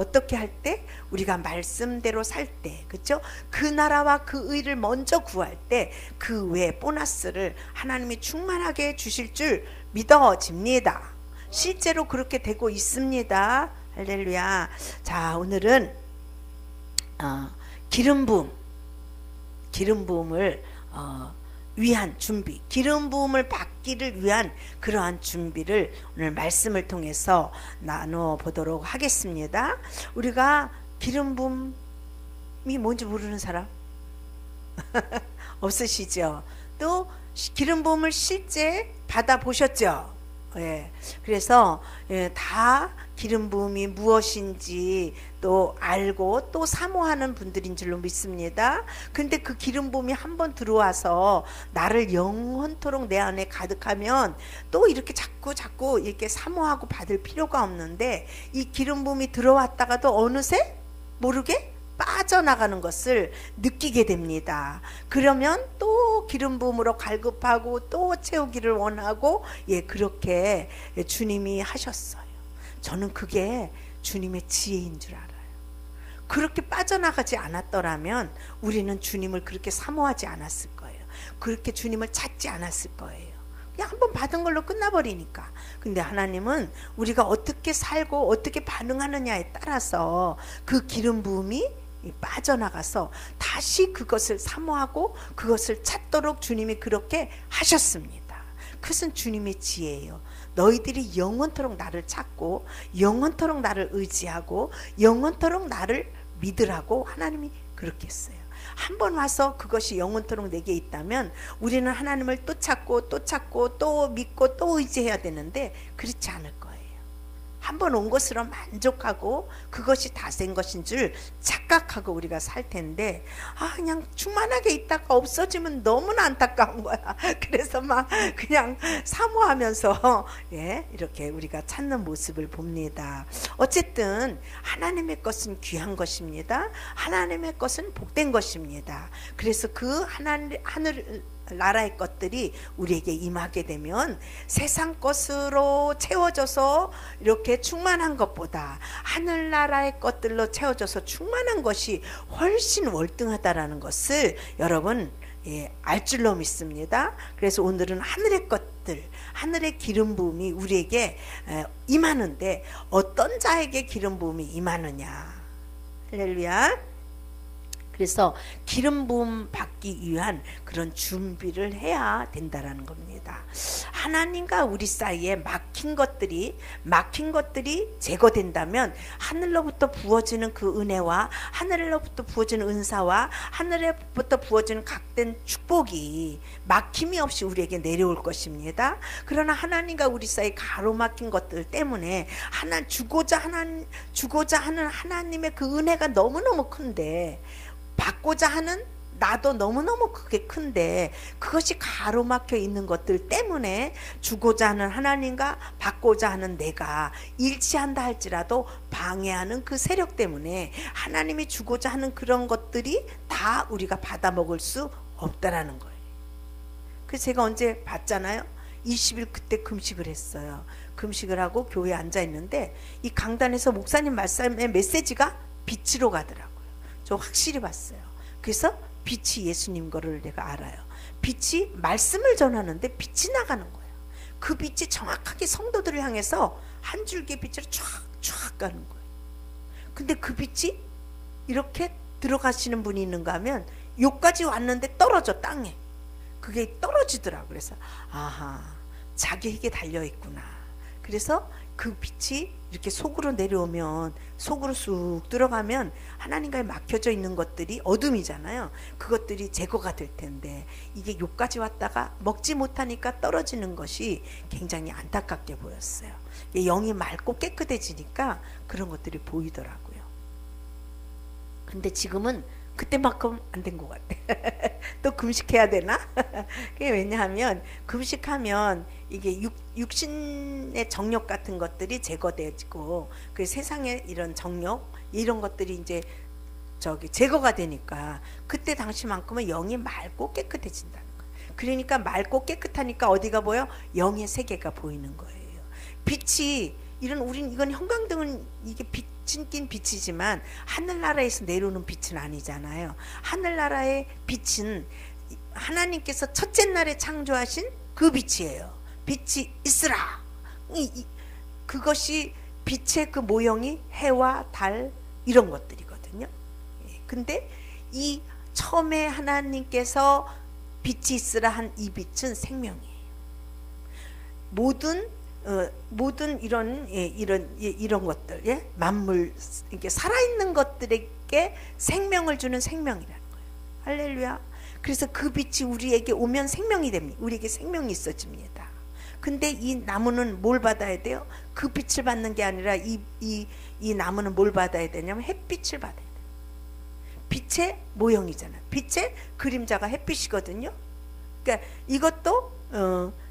어떻게 할 때? 우리가 말씀대로 살 때, 그렇죠? 그 나라와 그 의를 먼저 구할 때 그 외 보너스를 하나님이 충만하게 주실 줄 믿어집니다. 실제로 그렇게 되고 있습니다. 할렐루야. 자, 오늘은 기름 부음을 위한 준비, 기름 부음을 받기를 위한 그러한 준비를 오늘 말씀을 통해서 나눠 보도록 하겠습니다. 우리가 기름 부음이 뭔지 모르는 사람 없으시죠? 또 기름 부음을 실제 받아 보셨죠? 예. 그래서 다 기름 부음이 무엇인지 또 알고 또 사모하는 분들인 줄로 믿습니다. 근데 그 기름 부음이 한번 들어와서 나를 영원토록 내 안에 가득하면 또 이렇게 자꾸 이렇게 사모하고 받을 필요가 없는데, 이 기름 부음이 들어왔다가도 어느새 모르게 빠져나가는 것을 느끼게 됩니다. 그러면 또 기름 부음으로 갈급하고 또 채우기를 원하고, 그렇게 주님이 하셨어요. 저는 그게 주님의 지혜인 줄 알아요. 그렇게 빠져나가지 않았더라면 우리는 주님을 그렇게 사모하지 않았을 거예요. 그렇게 주님을 찾지 않았을 거예요. 그냥 한번 받은 걸로 끝나버리니까. 근데 하나님은 우리가 어떻게 살고 어떻게 반응하느냐에 따라서 그 기름 부음이 빠져나가서 다시 그것을 사모하고 그것을 찾도록 주님이 그렇게 하셨습니다. 그것은 주님의 지혜예요. 너희들이 영원토록 나를 찾고 영원토록 나를 의지하고 영원토록 나를 믿으라고 하나님이 그렇게 했어요. 한번 와서 그것이 영원토록 내게 있다면 우리는 하나님을 또 찾고 또 믿고 또 의지해야 되는데, 그렇지 않을 거예요. 한번 온 것으로 만족하고 그것이 다 된 것인 줄 착각하고 우리가 살 텐데, 그냥 충만하게 있다가 없어지면 너무나 안타까운 거야. 그래서 막 그냥 사모하면서 이렇게 우리가 찾는 모습을 봅니다. 어쨌든 하나님의 것은 귀한 것입니다. 하나님의 것은 복된 것입니다. 그래서 그 하늘 나라의 것들이 우리에게 임하게 되면 세상 것으로 채워져서 이렇게 충만한 것보다 하늘나라의 것들로 채워져서 충만한 것이 훨씬 월등하다라는 것을 여러분 알 줄로 믿습니다. 그래서 오늘은 하늘의 것들, 하늘의 기름 부음이 우리에게 임하는데, 어떤 자에게 기름 부음이 임하느냐. 할렐루야. 그래서 기름 부음 받기 위한 그런 준비를 해야 된다라는 겁니다. 하나님과 우리 사이에 막힌 것들이 제거된다면 하늘로부터 부어지는 그 은혜와 하늘로부터 부어지는 은사와 하늘로부터 부어지는 각된 축복이 막힘이 없이 우리에게 내려올 것입니다. 그러나 하나님과 우리 사이 가로막힌 것들 때문에 주고자 하는 하나님의 그 은혜가 너무너무 큰데, 받고자 하는 나도 너무너무 그게 큰데, 그것이 가로막혀 있는 것들 때문에 주고자 하는 하나님과 받고자 하는 내가 일치한다 할지라도 방해하는 그 세력 때문에 하나님이 주고자 하는 그런 것들이 다 우리가 받아 먹을 수 없다라는 거예요. 그래서 제가 언제 봤잖아요. 20일 그때 금식을 했어요. 금식을 하고 교회에 앉아 있는데 이 강단에서 목사님 말씀의 메시지가 빛으로 가더라고요. 저 확실히 봤어요. 그래서 빛이 예수님 거를 내가 알아요. 빛이 말씀을 전하는데 빛이 나가는 거예요. 그 빛이 정확하게 성도들을 향해서 한 줄기의 빛으로 쫙 가는 거예요. 근데 그 빛이 이렇게 들어가시는 분이 있는가 하면 요까지 왔는데 떨어져, 땅에. 그게 떨어지더라고요. 그래서 자기에게 달려있구나. 그래서 그 빛이 이렇게 속으로 내려오면, 속으로 쑥 들어가면 하나님과의 막혀져 있는 것들이 어둠이잖아요. 그것들이 제거가 될 텐데, 이게 요까지 왔다가 먹지 못하니까 떨어지는 것이 굉장히 안타깝게 보였어요. 영이 맑고 깨끗해지니까 그런 것들이 보이더라고요. 근데 지금은 그때만큼 안 된 것 같아. 또 금식해야 되나? 그게 왜냐하면 금식하면 이게 육신의 정욕 같은 것들이 제거되고, 그 세상의 이런 정욕 이런 것들이 이제 제거가 되니까 그때 당시만큼은 영이 맑고 깨끗해진다는 거예요. 그러니까 맑고 깨끗하니까 어디가 보여? 영의 세계가 보이는 거예요. 빛이 이건 형광등은 이게 빛이 빛이긴 빛이지만 하늘나라에서 내려오는 빛은 아니잖아요. 하늘나라의 빛은 하나님께서 첫째 날에 창조하신 그 빛이에요. 빛이 있으라. 그것이 빛의 그 모형이 해와 달 이런 것들이거든요. 근데 이 처음에 하나님께서 빛이 있으라 한 이 빛은 생명이에요. 모든 이런 것들, 예? 만물, 이렇게 살아있는 것들에게 생명을 주는 생명이라는 거예요. 할렐루야. 그래서 그 빛이 우리에게 오면 생명이 됩니다. 우리에게 생명이 있어집니다. 근데 이 나무는 뭘 받아야 돼요? 그 빛을 받는 게 아니라 이 나무는 뭘 받아야 되냐면 햇빛을 받아야 돼요. 빛의 모형이잖아요. 빛의 그림자가 햇빛이거든요. 그러니까 이것도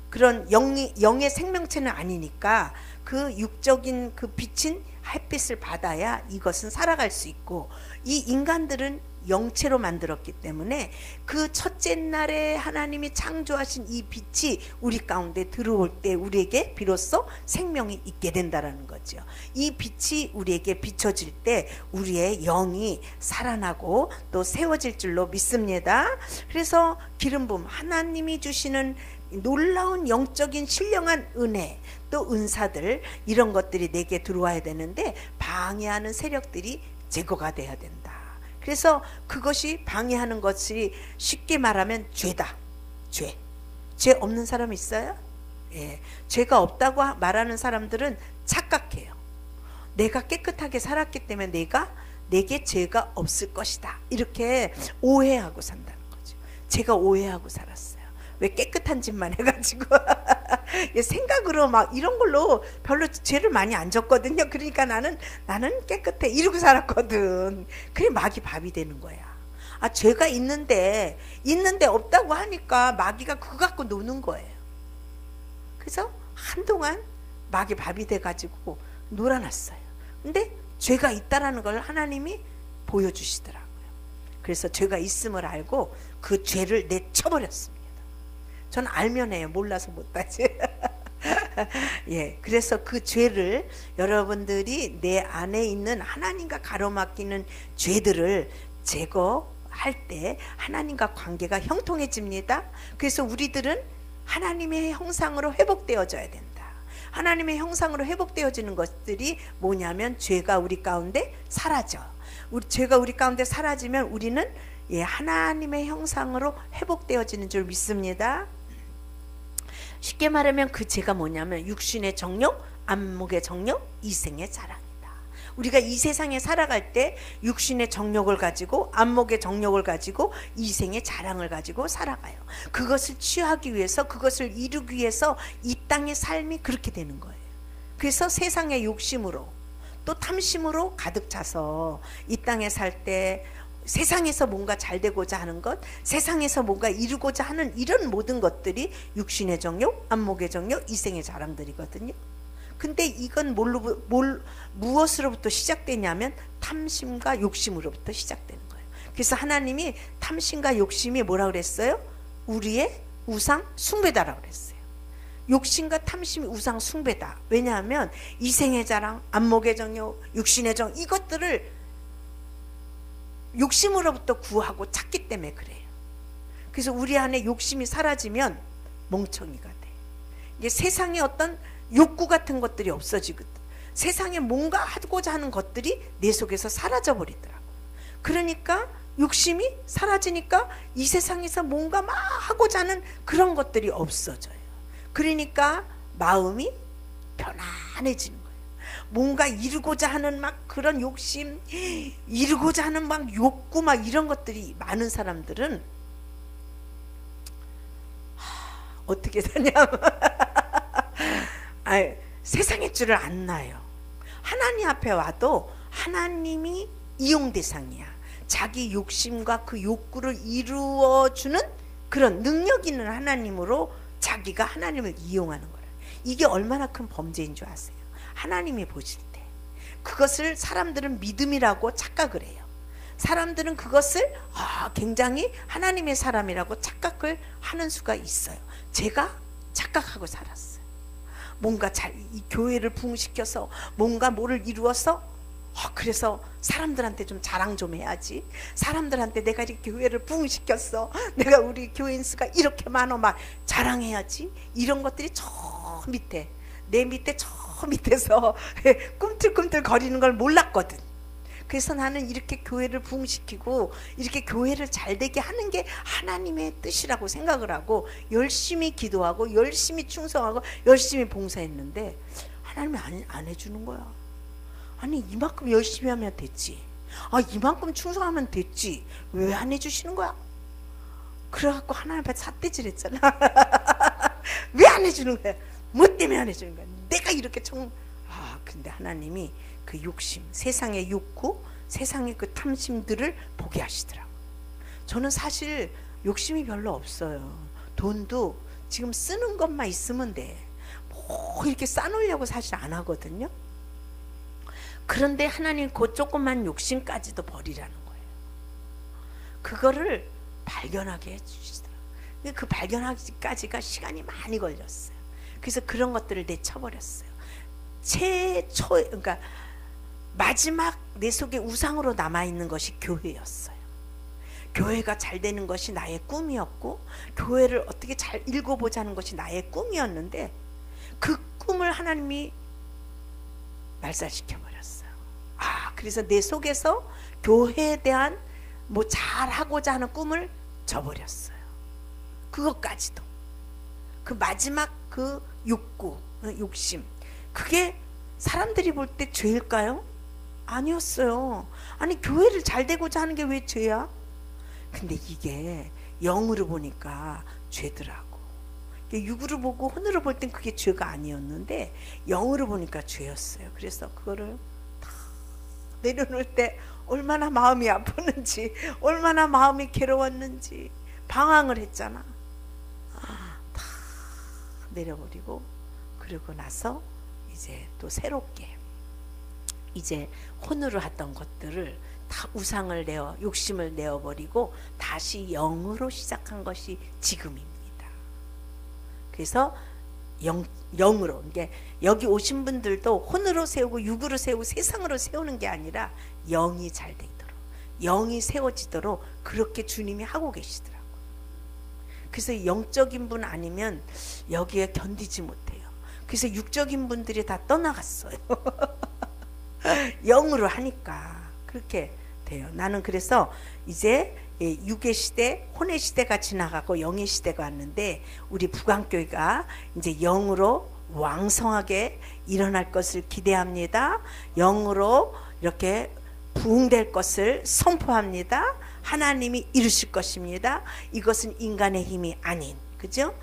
그런 영의 생명체는 아니니까 그 육적인 그 빛인 햇빛을 받아야 이것은 살아갈 수 있고, 이 인간들은 영체로 만들었기 때문에 그 첫째 날에 하나님이 창조하신 이 빛이 우리 가운데 들어올 때 우리에게 비로소 생명이 있게 된다라는 거죠. 이 빛이 우리에게 비춰질 때 우리의 영이 살아나고 또 세워질 줄로 믿습니다. 그래서 기름 부음, 하나님이 주시는 놀라운 영적인 신령한 은혜, 또 은사들, 이런 것들이 내게 들어와야 되는데 방해하는 세력들이 제거가 돼야 된다. 그래서 그것이 방해하는 것이 쉽게 말하면 죄다. 죄 없는 사람 있어요? 예. 죄가 없다고 말하는 사람들은 착각해요. 내가 깨끗하게 살았기 때문에 내게 죄가 없을 것이다, 이렇게 오해하고 산다는 거죠. 제가 오해하고 살았어요. 왜 깨끗한 짓만 해가지고 생각으로 막 이런 걸로 별로 죄를 많이 안 졌거든요. 그러니까 나는 깨끗해 이러고 살았거든. 그래 마귀 밥이 되는 거야. 아, 죄가 있는데 없다고 하니까 마귀가 그거 갖고 노는 거예요. 그래서 한동안 마귀 밥이 돼가지고 놀아놨어요. 근데 죄가 있다라는 걸 하나님이 보여주시더라고요. 그래서 죄가 있음을 알고 그 죄를 내쳐버렸습니다. 저는 알면 해요. 몰라서 못하지. 예, 그래서 그 죄를, 여러분들이 내 안에 있는 하나님과 가로막히는 죄들을 제거할 때 하나님과 관계가 형통해집니다. 그래서 우리들은 하나님의 형상으로 회복되어져야 된다. 하나님의 형상으로 회복되어지는 것들이 뭐냐면 죄가 우리 가운데 사라져. 죄가 우리 가운데 사라지면 우리는 하나님의 형상으로 회복되어지는 줄 믿습니다. 쉽게 말하면 그 죄가 뭐냐면 육신의 정욕, 안목의 정욕, 이생의 자랑이다. 우리가 이 세상에 살아갈 때 육신의 정욕을 가지고, 안목의 정욕을 가지고, 이생의 자랑을 가지고 살아가요. 그것을 취하기 위해서, 그것을 이루기 위해서 이 땅의 삶이 그렇게 되는 거예요. 그래서 세상의 욕심으로 또 탐심으로 가득 차서 이 땅에 살 때 세상에서 뭔가 잘 되고자 하는 것, 세상에서 뭔가 이루고자 하는 이런 모든 것들이 육신의 정욕, 안목의 정욕, 이생의 자랑들이거든요. 근데 이건 무엇으로부터 시작되냐면 탐심과 욕심으로부터 시작되는 거예요. 그래서 하나님이 탐심과 욕심이 뭐라 그랬어요? 우리의 우상 숭배다라고 그랬어요. 욕심과 탐심이 우상 숭배다. 왜냐하면 이생의 자랑, 안목의 정욕, 육신의 정, 이것들을 욕심으로부터 구하고 찾기 때문에 그래요. 그래서 우리 안에 욕심이 사라지면 멍청이가 돼. 이게 세상에 어떤 욕구 같은 것들이 없어지거든. 세상에 뭔가 하고자 하는 것들이 내 속에서 사라져 버리더라고. 그러니까 욕심이 사라지니까 이 세상에서 뭔가 막 하고자 하는 그런 것들이 없어져요. 그러니까 마음이 편안해지는 거예요. 뭔가 이루고자 하는 막 그런 욕심, 이루고자 하는 막 욕구, 막 이런 것들이 많은 사람들은 어떻게 되냐면 세상의 줄을 안 나요. 하나님 앞에 와도 하나님이 이용 대상이야. 자기 욕심과 그 욕구를 이루어주는 그런 능력 있는 하나님으로 자기가 하나님을 이용하는 거예요. 이게 얼마나 큰 범죄인 줄 아세요? 하나님이 보실 때 그것을 사람들은 믿음이라고 착각을 해요. 사람들은 그것을 굉장히 하나님의 사람이라고 착각을 하는 수가 있어요. 제가 착각하고 살았어요. 뭔가 이 교회를 부흥시켜서 뭔가 뭐를 이루어서 그래서 사람들한테 좀 자랑 좀 해야지. 사람들한테 내가 이렇게 교회를 부흥시켰어. 내가 우리 교인 수가 이렇게 많어. 막 자랑해야지. 이런 것들이 저 밑에, 내 밑에 저 밑에서 꿈틀꿈틀 거리는 걸 몰랐거든. 그래서 나는 이렇게 교회를 부흥시키고 이렇게 교회를 잘되게 하는 게 하나님의 뜻이라고 생각을 하고 열심히 기도하고 열심히 충성하고 열심히 봉사했는데 하나님이 안 해주는 거야. 아니 이만큼 열심히 하면 됐지. 이만큼 충성하면 됐지. 왜 안 해주시는 거야? 그래갖고 하나님 앞에 삿대질 했잖아. 왜 안 해주는 거야? 뭐 때문에 안 해주는 거야? 내가 이렇게 근데 하나님이 그 욕심, 세상의 욕구, 세상의 그 탐심들을 보게 하시더라고. 저는 사실 욕심이 별로 없어요. 돈도 지금 쓰는 것만 있으면 돼. 뭐 이렇게 쌓아놓으려고 사실 안 하거든요. 그런데 하나님 그 조그만 욕심까지도 버리라는 거예요. 그거를 발견하게 해주시더라고요. 그 발견하기까지가 시간이 많이 걸렸어요. 그래서 그런 것들을 내쳐버렸어요. 그러니까 마지막 내 속에 우상으로 남아있는 것이 교회였어요. 교회가 잘 되는 것이 나의 꿈이었고 교회를 어떻게 잘 읽어보자는 것이 나의 꿈이었는데 그 꿈을 하나님이 말살시켜버렸어요. 그래서 내 속에서 교회에 대한 뭐 잘하고자 하는 꿈을 저버렸어요. 그것까지도. 그 마지막 그 욕구, 욕심, 그게 사람들이 볼 때 죄일까요? 아니었어요. 아니 교회를 잘 되고자 하는 게 왜 죄야? 근데 이게 영으로 보니까 죄더라고. 육으로 보고 혼으로 볼 땐 그게 죄가 아니었는데 영으로 보니까 죄였어요. 그래서 그거를 다 내려놓을 때 얼마나 마음이 아팠는지, 얼마나 마음이 괴로웠는지 방황을 했잖아. 다 내려버리고 그러고 나서 이제 또 새롭게 이제 혼으로 했던 것들을 다 우상을 욕심을 내어버리고 다시 영으로 시작한 것이 지금입니다. 그래서 영으로, 이게 여기 오신 분들도 혼으로 세우고 육으로 세우고 세상으로 세우는 게 아니라 영이 잘 되도록, 영이 세워지도록 그렇게 주님이 하고 계시더라고요. 그래서 영적인 분 아니면 여기에 견디지 못해요. 그래서 육적인 분들이 다 떠나갔어요. 영으로 하니까 그렇게 돼요. 나는 그래서 이제 육의 시대, 혼의 시대가 지나가고 영의 시대가 왔는데 우리 북안교회가 이제 영으로 왕성하게 일어날 것을 기대합니다. 영으로 이렇게 부흥될 것을 선포합니다. 하나님이 이루실 것입니다. 이것은 인간의 힘이 아닌, 그죠?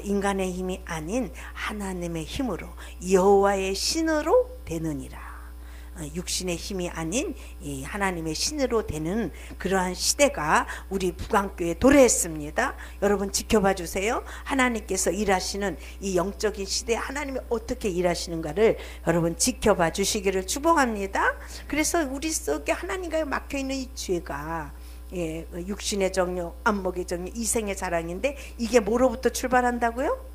인간의 힘이 아닌 하나님의 힘으로 여호와의 신으로 되느니라. 육신의 힘이 아닌 이 하나님의 신으로 되는 그러한 시대가 우리 북안교회에 도래했습니다. 여러분 지켜봐 주세요. 하나님께서 일하시는 이 영적인 시대에 하나님이 어떻게 일하시는가를 여러분 지켜봐 주시기를 축복합니다. 그래서 우리 속에 하나님과 막혀있는 이 죄가 육신의 정욕, 안목의 정욕, 이생의 자랑인데 이게 뭐로부터 출발한다고요?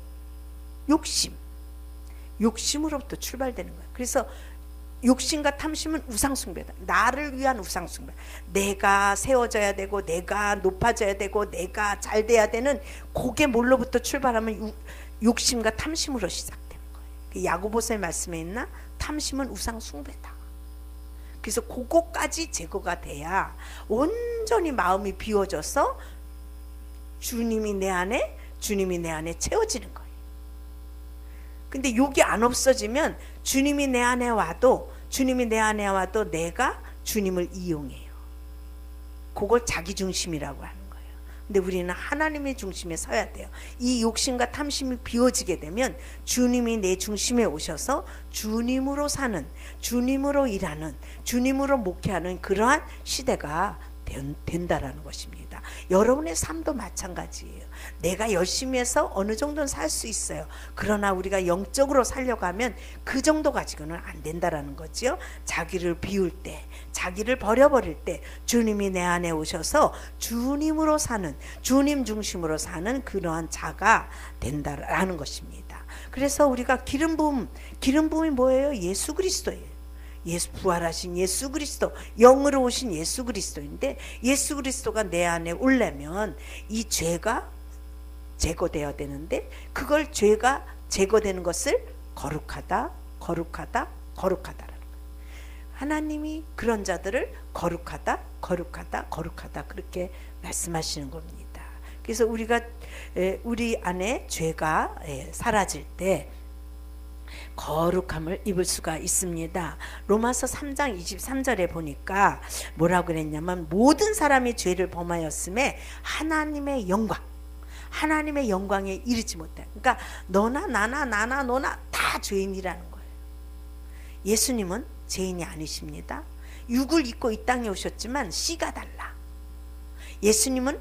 욕심으로부터 출발되는 거예요. 그래서 욕심과 탐심은 우상숭배다. 나를 위한 우상숭배. 내가 세워져야 되고 내가 높아져야 되고 내가 잘 돼야 되는 그게 뭘로부터 출발하면 욕심과 탐심으로 시작되는 거예요. 야고보서의 말씀에 있나? 탐심은 우상숭배다. 그래서 그거까지 제거가 돼야 온전히 마음이 비워져서 주님이 내 안에 채워지는 거예요. 근데 욕이 안 없어지면 주님이 내 안에 와도 내가 주님을 이용해요. 그걸 자기 중심이라고 하는 거예요. 근데 우리는 하나님의 중심에 서야 돼요. 이 욕심과 탐심이 비워지게 되면 주님이 내 중심에 오셔서 주님으로 사는, 주님으로 일하는, 주님으로 목회하는 그러한 시대가 된다라는 것입니다. 여러분의 삶도 마찬가지예요. 내가 열심히 해서 어느 정도는 살 수 있어요. 그러나 우리가 영적으로 살려고 하면 그 정도 가지고는 안 된다라는 거죠. 자기를 비울 때, 자기를 버려버릴 때 주님이 내 안에 오셔서 주님으로 사는, 주님 중심으로 사는 그러한 자가 된다라는 것입니다. 그래서 우리가 기름 부음이 뭐예요? 예수 그리스도예요. 부활하신 예수 그리스도, 영으로 오신 예수 그리스도인데, 예수 그리스도가 내 안에 오려면 이 죄가 제거되어야 되는데, 그걸 죄가 제거되는 것을 거룩하다, 거룩하다, 거룩하다라는 거예요. 하나님이 그런 자들을 거룩하다, 거룩하다, 거룩하다 그렇게 말씀하시는 겁니다. 그래서 우리 안에 죄가 사라질 때 거룩함을 입을 수가 있습니다. 로마서 3장 23절에 보니까 뭐라고 그랬냐면, 모든 사람이 죄를 범하였음에 하나님의 영광에 이르지 못해. 그러니까 너나 나나 너나 다 죄인이라는 거예요. 예수님은 죄인이 아니십니다. 육을 입고 이 땅에 오셨지만 씨가 달라. 예수님은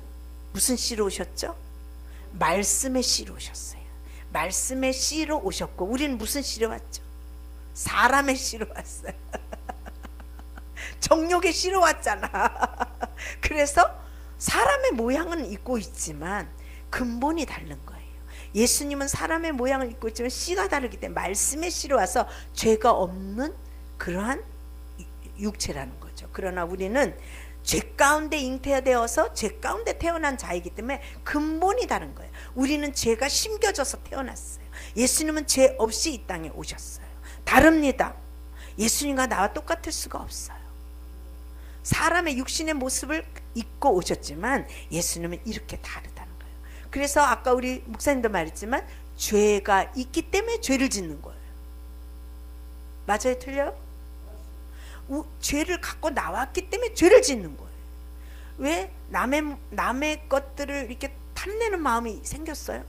무슨 씨로 오셨죠? 말씀의 씨로 오셨어요. 말씀의 씨로 오셨고, 우리는 무슨 씨로 왔죠? 사람의 씨로 왔어요. 정욕의 씨로 왔잖아. 그래서 사람의 모양은 입고 있지만 근본이 다른 거예요. 예수님은 사람의 모양을 입고 있지만 씨가 다르기 때문에 말씀의 씨로 와서 죄가 없는 그러한 육체라는 거죠. 그러나 우리는 죄 가운데 잉태되어서 죄 가운데 태어난 자이기 때문에 근본이 다른 거예요. 우리는 죄가 심겨져서 태어났어요. 예수님은 죄 없이 이 땅에 오셨어요. 다릅니다. 예수님과 나와 똑같을 수가 없어요. 사람의 육신의 모습을 입고 오셨지만 예수님은 이렇게 다르다는 거예요. 그래서 아까 우리 목사님도 말했지만 죄가 있기 때문에 죄를 짓는 거예요. 맞아요? 틀려요? 죄를 갖고 나왔기 때문에 죄를 짓는 거예요. 왜? 남의 것들을 이렇게 탐내는 마음이 생겼어요.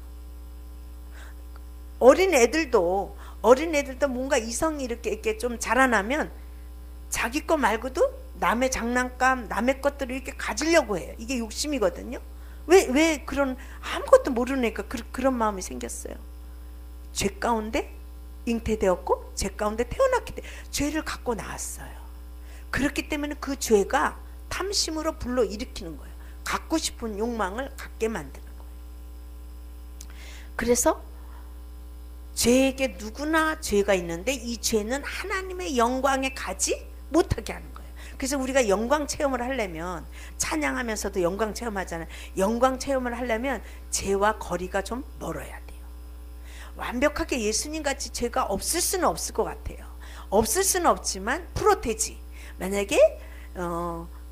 어린 애들도 뭔가 이성이 이렇게 좀 자라나면 자기 거 말고도 남의 장난감, 남의 것들을 이렇게 가지려고 해요. 이게 욕심이거든요. 왜 그런, 아무것도 모르니까 그런 마음이 생겼어요. 죄 가운데 잉태되었고 죄 가운데 태어났기 때문에 죄를 갖고 나왔어요. 그렇기 때문에 그 죄가 탐심으로 불러일으키는 거예요. 갖고 싶은 욕망을 갖게 만드는 거예요. 그래서 죄에게 누구나 죄가 있는데 이 죄는 하나님의 영광에 가지 못하게 하는 거예요. 그래서 우리가 영광 체험을 하려면, 찬양하면서도 영광 체험하잖아요. 영광 체험을 하려면 죄와 거리가 좀 멀어야 돼요. 완벽하게 예수님같이 죄가 없을 수는 없을 것 같아요. 없을 수는 없지만 프로테지, 만약에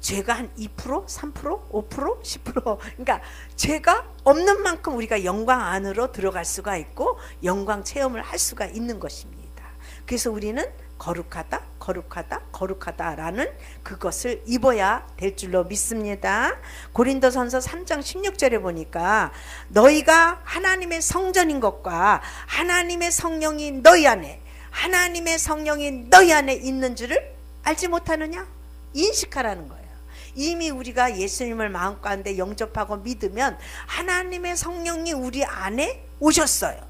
죄가 한 2%, 3%, 5%, 10%, 그러니까 죄가 없는 만큼 우리가 영광 안으로 들어갈 수가 있고 영광 체험을 할 수가 있는 것입니다. 그래서 우리는 거룩하다, 거룩하다, 거룩하다라는 그것을 입어야 될 줄로 믿습니다. 고린도전서 3장 16절에 보니까 너희가 하나님의 성전인 것과 하나님의 성령이 너희 안에, 하나님의 성령이 너희 안에 있는 줄을 알지 못하느냐? 인식하라는 거예요. 이미 우리가 예수님을 마음 가운데 영접하고 믿으면 하나님의 성령이 우리 안에 오셨어요.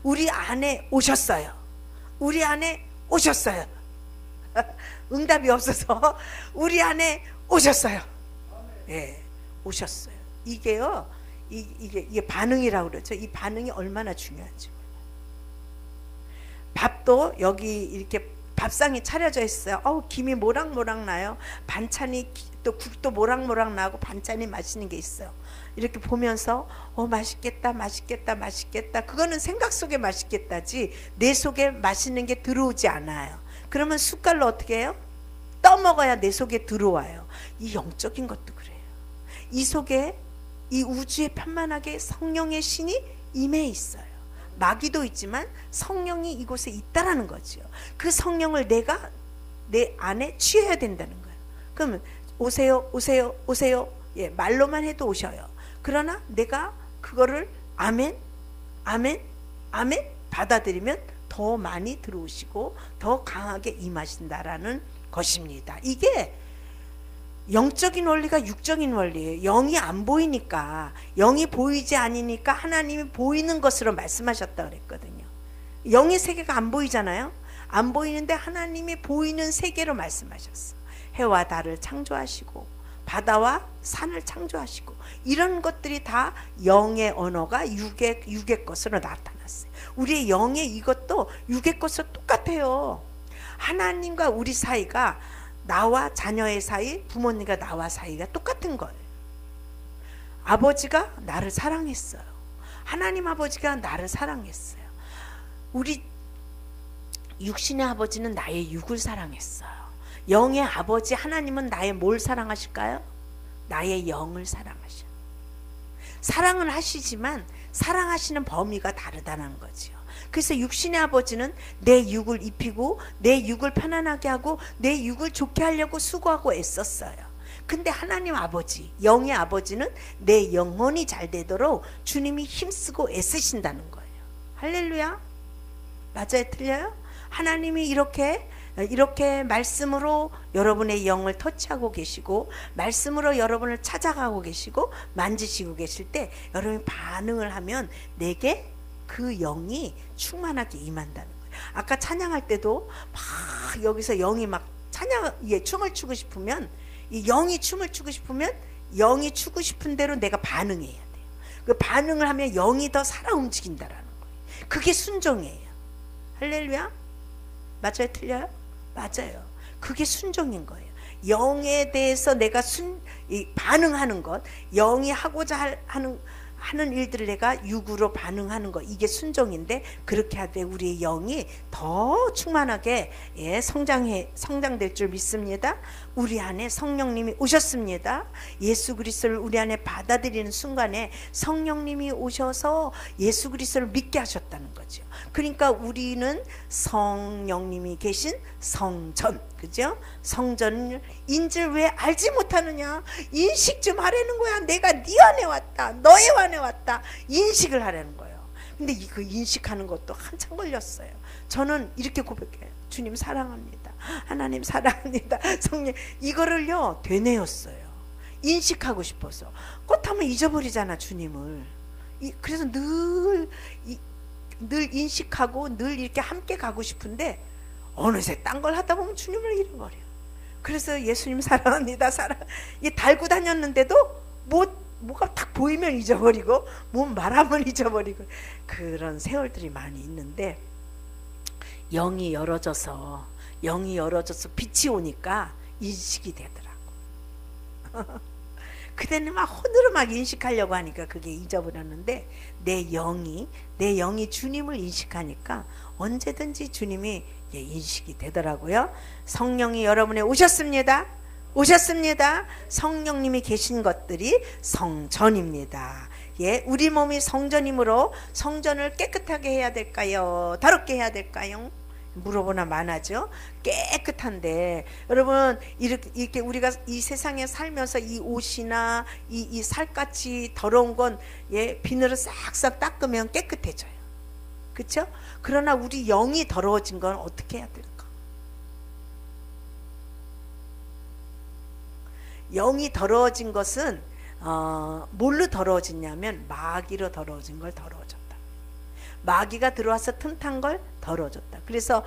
우리 안에 오셨어요. 우리 안에 오셨어요. 응답이 없어서 우리 안에 오셨어요. 예, 오셨어요. 이게요, 이게 반응이라고 그러죠. 이 반응이 얼마나 중요한지. 밥도 여기 이렇게 밥상이 차려져 있어요. 김이 모락모락 나요. 반찬이 또 국도 모락모락 나고 반찬이 맛있는 게 있어요. 이렇게 보면서 맛있겠다, 맛있겠다, 맛있겠다. 그거는 생각 속에 맛있겠다지 내 속에 맛있는 게 들어오지 않아요. 그러면 숟갈로 어떻게 해요? 떠먹어야 내 속에 들어와요. 이 영적인 것도 그래요. 이 속에, 이 우주에 편만하게 성령의 신이 임해 있어요. 마귀도 있지만 성령이 이곳에 있다라는 거죠. 그 성령을 내가 내 안에 취해야 된다는 거예요. 그러면 오세요, 오세요, 오세요. 예, 말로만 해도 오셔요. 그러나 내가 그거를 아멘, 아멘, 아멘 받아들이면 더 많이 들어오시고 더 강하게 임하신다라는 것입니다. 이게 영적인 원리가 육적인 원리예요. 영이 안 보이니까, 영이 보이지 않으니까 하나님이 보이는 것으로 말씀하셨다 그랬거든요. 영의 세계가 안 보이잖아요. 안 보이는데 하나님이 보이는 세계로 말씀하셨어. 해와 달을 창조하시고 바다와 산을 창조하시고 이런 것들이 다 영의 언어가 육의 것으로 나타났어요. 우리의 영의 이것도 육의 것으로 똑같아요. 하나님과 우리 사이가, 나와 자녀의 사이, 부모님과 나와 사이가 똑같은 거예요. 아버지가 나를 사랑했어요. 하나님 아버지가 나를 사랑했어요. 우리 육신의 아버지는 나의 육을 사랑했어요. 영의 아버지 하나님은 나의 뭘 사랑하실까요? 나의 영을 사랑하셔. 사랑은 하시지만 사랑하시는 범위가 다르다는 거죠. 그래서 육신의 아버지는 내 육을 입히고 내 육을 편안하게 하고 내 육을 좋게 하려고 수고하고 애썼어요. 근데 하나님 아버지, 영의 아버지는 내 영혼이 잘 되도록 주님이 힘쓰고 애쓰신다는 거예요. 할렐루야. 맞아요? 틀려요? 하나님이 이렇게 말씀으로 여러분의 영을 터치하고 계시고, 말씀으로 여러분을 찾아가고 계시고 만지시고 계실 때 여러분이 반응을 하면 내게 그 영이 충만하게 임한다는 거예요. 아까 찬양할 때도 막 여기서 영이 막 춤을 추고 싶으면, 이 영이 춤을 추고 싶으면 영이 추고 싶은 대로 내가 반응해야 돼요. 그 반응을 하면 영이 더 살아 움직인다라는 거예요. 그게 순종이에요. 할렐루야. 맞아요? 틀려요? 맞아요. 그게 순종인 거예요. 영에 대해서 내가 반응하는 것, 영이 하고자 하는 일들을 내가 육으로 반응하는 것, 이게 순종인데, 그렇게 하되 우리의 영이 더 충만하게 성장될 줄 믿습니다. 우리 안에 성령님이 오셨습니다. 예수 그리스도를 우리 안에 받아들이는 순간에 성령님이 오셔서 예수 그리스도를 믿게 하셨다는 거죠. 그러니까 우리는 성령님이 계신 성전, 그죠? 성전을 인지를 왜 알지 못하느냐? 인식 좀 하라는 거야. 내가 네 안에 왔다, 너의 안에 왔다, 인식을 하라는 거예요. 근데 그 인식하는 것도 한참 걸렸어요. 저는 이렇게 고백해요. 주님 사랑합니다. 하나님 사랑합니다. 성령, 이거를요 되뇌었어요. 인식하고 싶어서. 꽃하면 잊어버리잖아, 주님을. 그래서 늘 인식하고 늘 이렇게 함께 가고 싶은데, 어느새 딴 걸 하다 보면 주님을 잃어버려. 그래서 예수님 사랑합니다, 달고 다녔는데도 뭐가 딱 보이면 잊어버리고, 뭐 말하면 잊어버리고, 그런 세월들이 많이 있는데, 영이 열어져서 빛이 오니까 인식이 되더라고. 그때는 막 혼으로 막 인식하려고 하니까 그게 잊어버렸는데, 내 영이 주님을 인식하니까 언제든지 주님이 인식이 되더라고요. 성령이 여러분에 오셨습니다. 성령님이 계신 것들이 성전입니다. 우리 몸이 성전이므로 성전을 깨끗하게 해야 될까요? 더럽게 해야 될까요? 물어보나 마나죠. 깨끗한데, 여러분 이렇게 우리가 이 세상에 살면서 이 옷이나 이 살갗이 더러운 건 비늘을 싹싹 닦으면 깨끗해져요. 그렇죠? 그러나 우리 영이 더러워진 건 어떻게 해야 될까? 영이 더러워진 것은 뭘로 더러워졌냐면 마귀로 더러워진 걸 더러워졌다. 마귀가 들어와서 틈탄 걸 더러워졌다. 그래서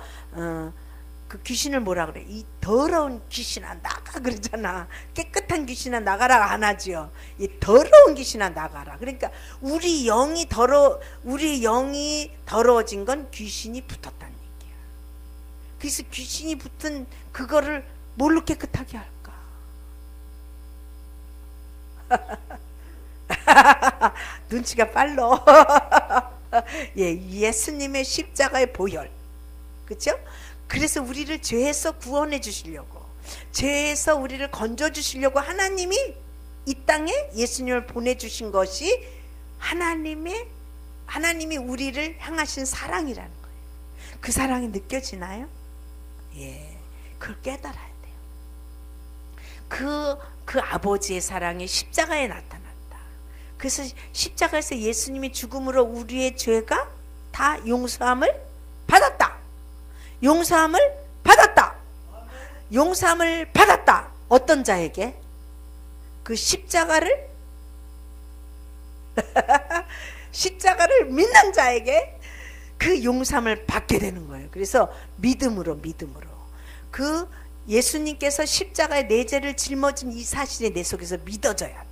그 귀신을 뭐라 그래? 이 더러운 귀신아 나가 그러잖아. 깨끗한 귀신아 나가라 안 하지요. 이 더러운 귀신아 나가라. 그러니까 우리 영이 더러워진 건 귀신이 붙었다는 얘기야. 그래서 귀신이 붙은 그거를 뭘로 깨끗하게 할까? 눈치가 빨라. 예수님의 십자가의 보혈, 그렇죠? 그래서 우리를 죄에서 구원해 주시려고, 죄에서 우리를 건져 주시려고 하나님이 이 땅에 예수님을 보내주신 것이 하나님이 우리를 향하신 사랑이라는 거예요. 그 사랑이 느껴지나요? 그걸 깨달아야 돼요. 그 아버지의 사랑이 십자가에 나타난다. 그래서 십자가에서 예수님이 죽음으로 우리의 죄가 다 용서함을 받았다. 용서함을 받았다. 어떤 자에게? 그 십자가를 믿는 자에게 그 용서함을 받게 되는 거예요. 그래서 믿음으로 그 예수님께서 십자가에 내 죄를 짊어진 이 사실이 내 속에서 믿어져야 돼.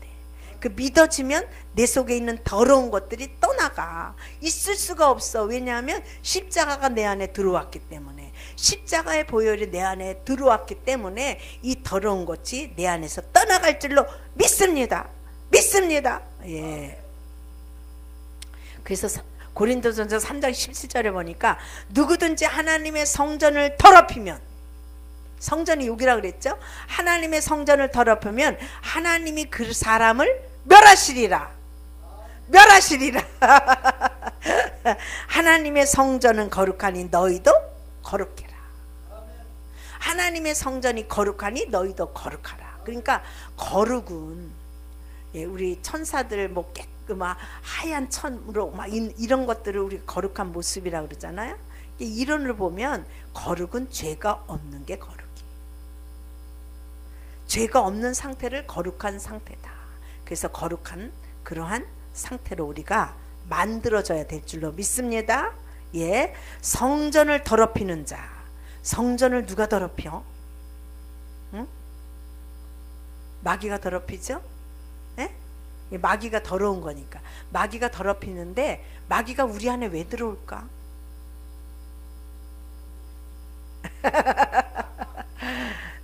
그 믿어지면 내 속에 있는 더러운 것들이 떠나가. 있을 수가 없어. 왜냐하면 십자가가 내 안에 들어왔기 때문에. 십자가의 보혈이 내 안에 들어왔기 때문에 이 더러운 것이 내 안에서 떠나갈 줄로 믿습니다. 믿습니다. 예. 그래서 고린도전서 3장 17절에 보니까 누구든지 하나님의 성전을 더럽히면, 성전이 여기라 그랬죠. 하나님의 성전을 더럽히면 하나님이 그 사람을 멸하시리라. 멸하시리라. 하나님의 성전은 거룩하니 너희도 거룩해라. 하나님의 성전이 거룩하니 너희도 거룩하라. 그러니까 거룩은, 예, 우리 천사들 뭐 막 하얀 천으로 막 이런 것들을 우리 거룩한 모습이라 그러잖아요. 이론을 보면 거룩은 죄가 없는 게 거룩이. 죄가 없는 상태를 거룩한 상태다. 그래서 거룩한 그러한 상태로 우리가 만들어져야 될 줄로 믿습니다. 예, 성전을 더럽히는 자. 성전을 누가 더럽혀? 응? 마귀가 더럽히죠? 예? 마귀가 더러운 거니까. 마귀가 더럽히는데 마귀가 우리 안에 왜 들어올까?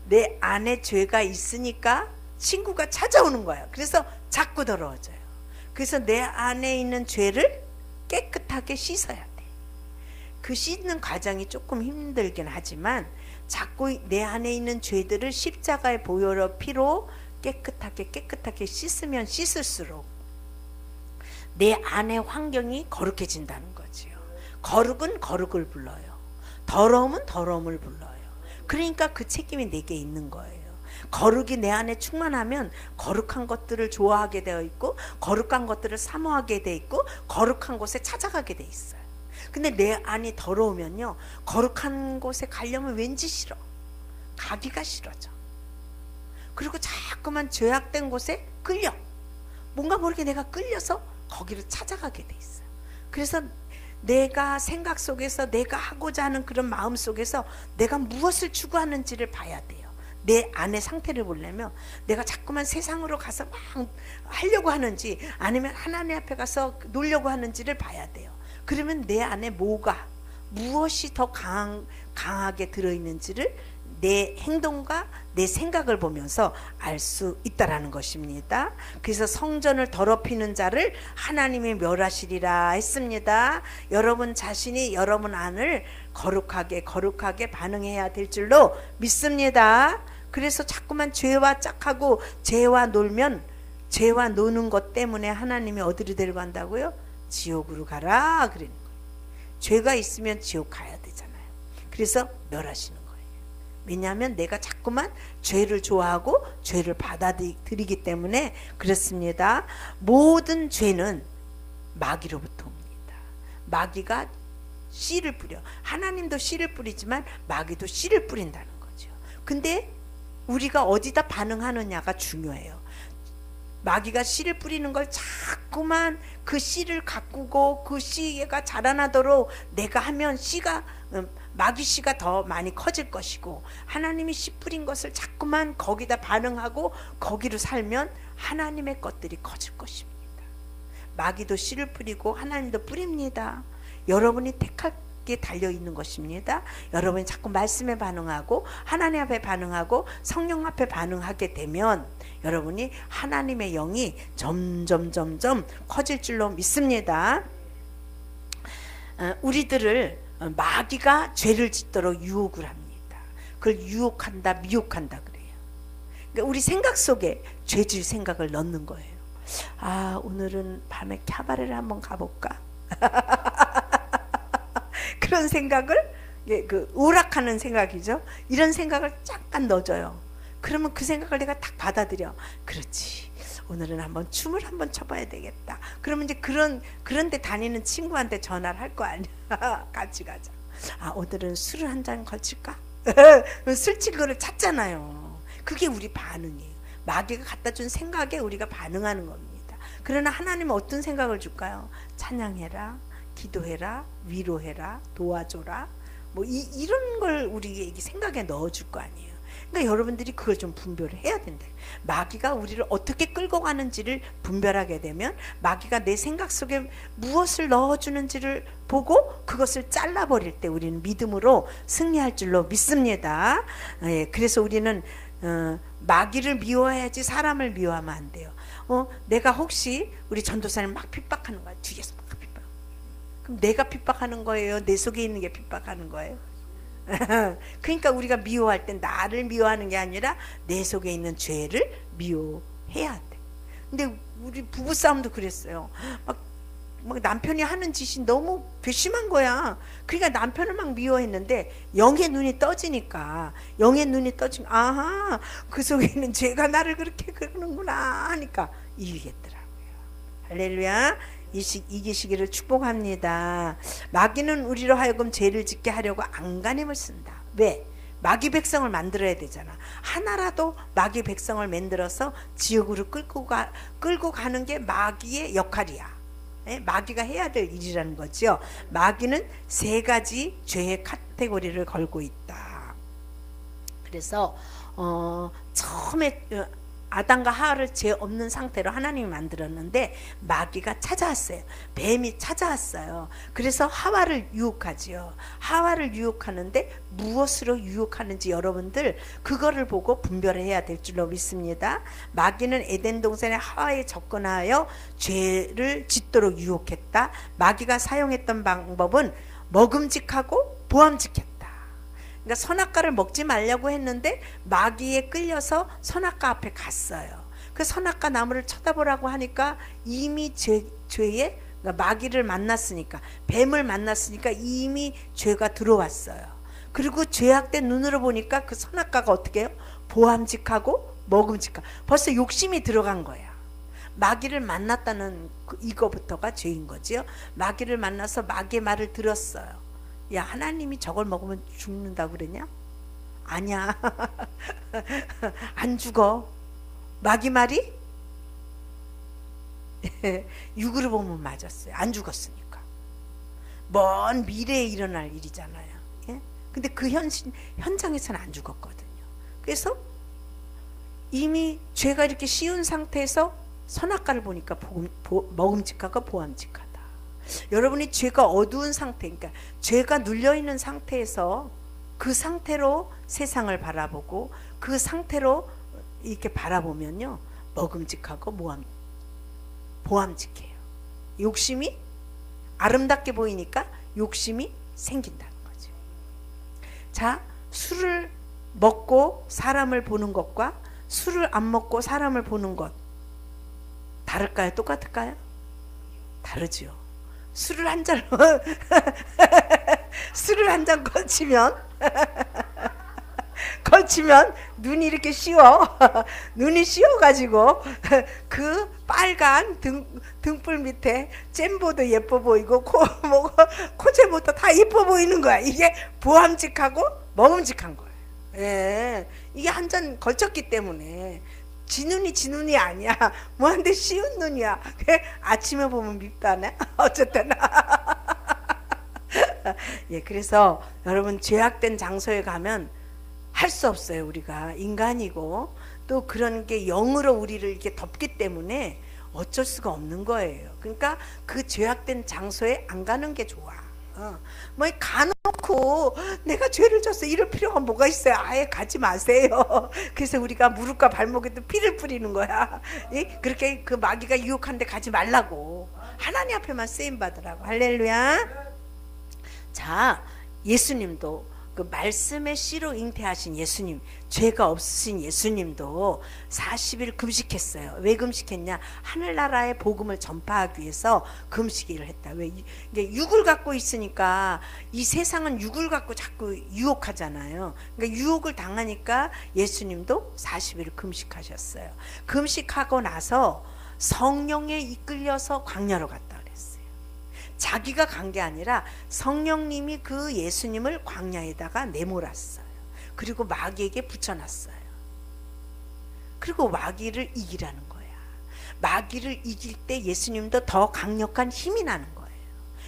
내 안에 죄가 있으니까 친구가 찾아오는 거예요. 그래서 자꾸 더러워져요. 그래서 내 안에 있는 죄를 깨끗하게 씻어야 돼. 그 씻는 과정이 조금 힘들긴 하지만 자꾸 내 안에 있는 죄들을 십자가의 보혈의 피로 깨끗하게 씻으면 씻을수록 내 안의 환경이 거룩해진다는 거지요. 거룩은 거룩을 불러요. 더러움은 더러움을 불러요. 그러니까 그 책임이 내게 있는 거예요. 거룩이 내 안에 충만하면 거룩한 것들을 좋아하게 되어 있고 거룩한 것들을 사모하게 되어 있고 거룩한 곳에 찾아가게 돼 있어요. 근데 내 안이 더러우면요, 거룩한 곳에 가려면 왠지 싫어. 가기가 싫어져. 그리고 자꾸만 죄악된 곳에 끌려. 뭔가 모르게 내가 끌려서 거기를 찾아가게 돼 있어요. 그래서 내가 생각 속에서 내가 하고자 하는 그런 마음 속에서 내가 무엇을 추구하는지를 봐야 돼요. 내 안의 상태를 보려면 내가 자꾸만 세상으로 가서 막 하려고 하는지 아니면 하나님 앞에 가서 놀려고 하는지를 봐야 돼요. 그러면 내 안에 무엇이 더 강하게 들어있는지를 내 행동과 내 생각을 보면서 알 수 있다라는 것입니다. 그래서 성전을 더럽히는 자를 하나님이 멸하시리라 했습니다. 여러분 자신이 여러분 안을 거룩하게 반응해야 될 줄로 믿습니다. 그래서 자꾸만 죄와 짝하고 죄와 놀면 죄와 노는 것 때문에 하나님이 어디로 데려간다고요? 지옥으로 가라 그러는 거예요. 죄가 있으면 지옥 가야 되잖아요. 그래서 멸하시는 거예요. 왜냐하면 내가 자꾸만 죄를 좋아하고 죄를 받아들이기 때문에 그렇습니다. 모든 죄는 마귀로부터 옵니다. 마귀가 씨를 뿌려. 하나님도 씨를 뿌리지만 마귀도 씨를 뿌린다는 거죠. 근데 우리가 어디다 반응하느냐가 중요해요. 마귀가 씨를 뿌리는 걸 자꾸만 그 씨를 가꾸고 그 씨가 자라나도록 내가 하면 씨가 마귀 씨가 더 많이 커질 것이고, 하나님이 씨 뿌린 것을 자꾸만 거기다 반응하고 거기로 살면 하나님의 것들이 커질 것입니다. 마귀도 씨를 뿌리고 하나님도 뿌립니다. 여러분이 택하게 달려있는 것입니다. 여러분이 자꾸 말씀에 반응하고 하나님 앞에 반응하고 성령 앞에 반응하게 되면 여러분이 하나님의 영이 점점 커질 줄로 믿습니다. 우리들을 마귀가 죄를 짓도록 유혹을 합니다. 그걸 유혹한다, 미혹한다 그래요. 그러니까 우리 생각 속에 죄질 생각을 넣는 거예요. 아, 오늘은 밤에 캬바레를 한번 가볼까? 그런 생각을, 그 오락하는 생각이죠. 이런 생각을 잠깐 넣어줘요. 그러면 그 생각을 내가 딱 받아들여. 그렇지, 오늘은 한번 춤을 한번 춰봐야 되겠다. 그러면 이제 그런 데 다니는 친구한테 전화를 할 거 아니야. 같이 가자. 아, 오늘은 술을 한 잔 걸칠까? 술칠 거를 찾잖아요. 그게 우리 반응이에요. 마귀가 갖다 준 생각에 우리가 반응하는 겁니다. 그러나 하나님은 어떤 생각을 줄까요? 찬양해라, 기도해라, 위로해라, 도와줘라, 뭐 이런 걸 우리에게 생각에 넣어줄 거 아니에요. 그러니까 여러분들이 그걸 좀 분별을 해야 된다. 마귀가 우리를 어떻게 끌고 가는지를 분별하게 되면 마귀가 내 생각 속에 무엇을 넣어주는지를 보고 그것을 잘라버릴 때 우리는 믿음으로 승리할 줄로 믿습니다. 예, 그래서 우리는 마귀를 미워해야지 사람을 미워하면 안 돼요. 내가 혹시 우리 전도사님 막 핍박하는 거야. 뒤에서 막 핍박. 그럼 내가 핍박하는 거예요? 내 속에 있는 게 핍박하는 거예요? 그러니까 우리가 미워할 땐 나를 미워하는 게 아니라 내 속에 있는 죄를 미워해야 돼. 근데 우리 부부싸움도 그랬어요. 막 남편이 하는 짓이 너무 괘씸한 거야. 그러니까 남편을 막 미워했는데 영의 눈이 떠지니까 아하, 그 속에 있는 죄가 나를 그렇게 그러는구나 하니까 이기겠더라고요. 할렐루야. 이기시기를 축복합니다. 마귀는 우리로 하여금 죄를 짓게 하려고 안간힘을 쓴다. 왜? 마귀 백성을 만들어야 되잖아. 하나라도 마귀 백성을 만들어서 지옥으로 끌고 가는 게 마귀의 역할이야. 마귀가 해야 될 일이라는 거죠. 마귀는 세 가지 죄의 카테고리를 걸고 있다. 그래서 처음에 아담과 하와를 죄 없는 상태로 하나님이 만들었는데 마귀가 찾아왔어요. 뱀이 찾아왔어요. 그래서 하와를 유혹하지요. 하와를 유혹하는데 무엇으로 유혹하는지 여러분들 그거를 보고 분별해야 될 줄로 믿습니다. 마귀는 에덴 동산에 하와에 접근하여 죄를 짓도록 유혹했다. 마귀가 사용했던 방법은 먹음직하고 보암직했다. 그러니까 선악과를 먹지 말려고 했는데 마귀에 끌려서 선악과 앞에 갔어요. 그 선악과 나무를 쳐다보라고 하니까 이미 죄에 그러니까 마귀를 만났으니까 뱀을 만났으니까 이미 죄가 들어왔어요. 그리고 죄악된 눈으로 보니까 그 선악과가 어떻게 해요? 보암직하고 먹음직하고 벌써 욕심이 들어간 거야. 마귀를 만났다는 이거부터가 죄인 거지요. 마귀를 만나서 마귀의 말을 들었어요. 야, 하나님이 저걸 먹으면 죽는다고 그랬냐? 아니야. 안 죽어. 마귀 말이 육으로 보면 맞았어요. 안 죽었으니까. 먼 미래에 일어날 일이잖아요. 예? 근데 그 현장에서는 안 죽었거든요. 그래서 이미 죄가 이렇게 씌운 상태에서 선악과를 보니까 먹음직하고 보암직하다. 여러분이 죄가 어두운 상태, 그러니까 죄가 눌려있는 상태에서 그 상태로 세상을 바라보고 그 상태로 이렇게 바라보면요 먹음직하고 보암직해요. 욕심이 아름답게 보이니까 욕심이 생긴다는 거죠. 자, 술을 먹고 사람을 보는 것과 술을 안 먹고 사람을 보는 것 다를까요? 똑같을까요? 다르죠. 술을 한 잔 걸치면 눈이 이렇게 씌워. 눈이 씌워가지고 그 빨간 등불 밑에 잼보도 예뻐 보이고 코잼보도 다 예뻐 보이는 거야. 이게 보암직하고 먹음직한 거야. 예, 이게 한 잔 걸쳤기 때문에 지 눈이 아니야. 뭐한데 쉬운 눈이야. 아침에 보면 밉다네. 어쨌든 예, 그래서 여러분 죄악된 장소에 가면 할 수 없어요. 우리가 인간이고 또 그런 게 영으로 우리를 이렇게 덮기 때문에 어쩔 수가 없는 거예요. 그러니까 그 죄악된 장소에 안 가는 게 좋아. 뭐 가놓고 내가 죄를 졌어 이럴 필요가 뭐가 있어요. 아예 가지 마세요. 그래서 우리가 무릎과 발목에도 피를 뿌리는 거야. 그렇게 그 마귀가 유혹하는데 가지 말라고. 하나님 앞에만 쓰임 받으라고. 할렐루야. 자, 예수님도 그 말씀의 씨로 잉태하신 예수님, 죄가 없으신 예수님도 40일 금식했어요. 왜 금식했냐? 하늘나라의 복음을 전파하기 위해서 금식일을 했다. 왜? 이게 육을 갖고 있으니까 이 세상은 육을 갖고 자꾸 유혹하잖아요. 그러니까 유혹을 당하니까 예수님도 40일 금식하셨어요. 금식하고 나서 성령에 이끌려서 광야로 갔다 그랬어요. 자기가 간 게 아니라 성령님이 그 예수님을 광야에다가 내몰았어요. 그리고 마귀에게 붙여놨어요. 그리고 마귀를 이기라는 거야. 마귀를 이길 때 예수님도 더 강력한 힘이 나는 거예요.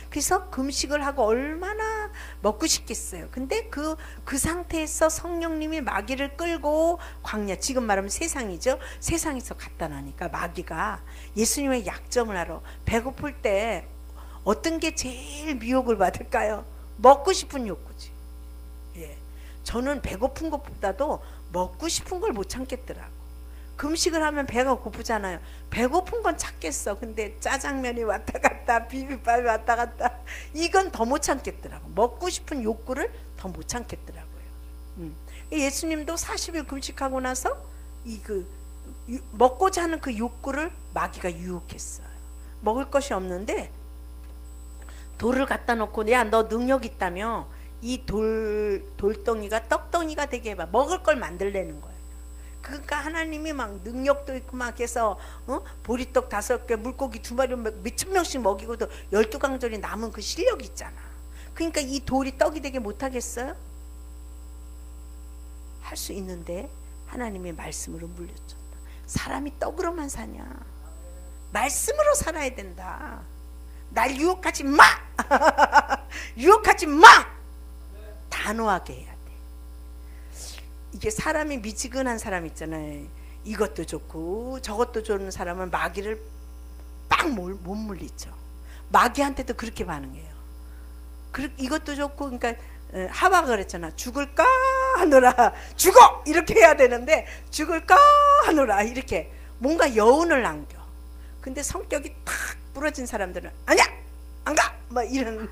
그래서 금식을 하고 얼마나 먹고 싶겠어요. 근데 그 상태에서 성령님이 마귀를 끌고 광야, 지금 말하면 세상이죠. 세상에서 갖다 놔니까 마귀가 예수님의 약점을 알아. 배고플 때 어떤 게 제일 미혹을 받을까요? 먹고 싶은 욕구지. 예. 저는 배고픈 것보다도 먹고 싶은 걸 못 참겠더라고. 금식을 하면 배가 고프잖아요. 배고픈 건 참겠어. 근데 짜장면이 왔다 갔다, 비빔밥이 왔다 갔다, 이건 더 못 참겠더라고. 먹고 싶은 욕구를 더 못 참겠더라고요. 예수님도 40일 금식하고 나서 먹고자 하는 그 욕구를 마귀가 유혹했어요. 먹을 것이 없는데 돌을 갖다 놓고, 야, 너 능력 있다며 이 돌덩이가 떡덩이가 되게 해봐. 먹을 걸 만들려는 거예요. 그러니까 하나님이 막 능력도 있고 막 해서 보리떡 5개, 물고기 2마리 몇천 명씩 먹이고도 12강절이 남은 그 실력이 있잖아. 그러니까 이 돌이 떡이 되게 못하겠어요? 할 수 있는데 하나님의 말씀으로 물려줬다. 사람이 떡으로만 사냐? 말씀으로 살아야 된다. 날 유혹하지 마! 유혹하지 마! 단호하게 해야 돼. 이게 사람이 미지근한 사람 있잖아요. 이것도 좋고 저것도 좋은 사람은 마귀를 빡 못 물리죠. 마귀한테도 그렇게 반응해요. 이것도 좋고, 그러니까 하와가 그랬잖아. 죽을까 하노라. 죽어! 이렇게 해야 되는데 죽을까 하노라. 이렇게 뭔가 여운을 남겨. 근데 성격이 탁 부러진 사람들은 아니야! 안 가! 막 이런.